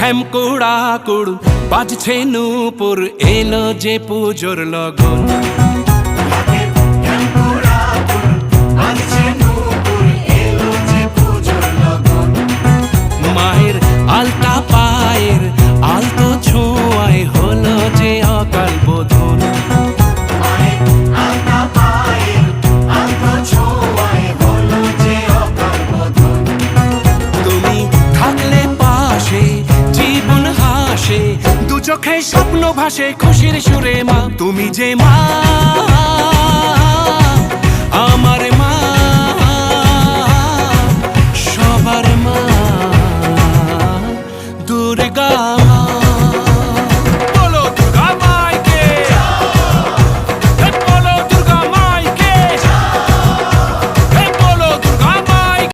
ঢ্যামকুড়া কুড় বাজছে নূপুর, এলো যে পুজোর লগন। মায়ের আলতা পায়ের আলতো ছোঁয়ায় হলো যে অকাল বোধন। তুমি থাকলে পাশে জীবন হাসে, দু চোখে স্বপ্ন ভাসে খুশির সুরে মা। তুমি যে মা, আমার মা।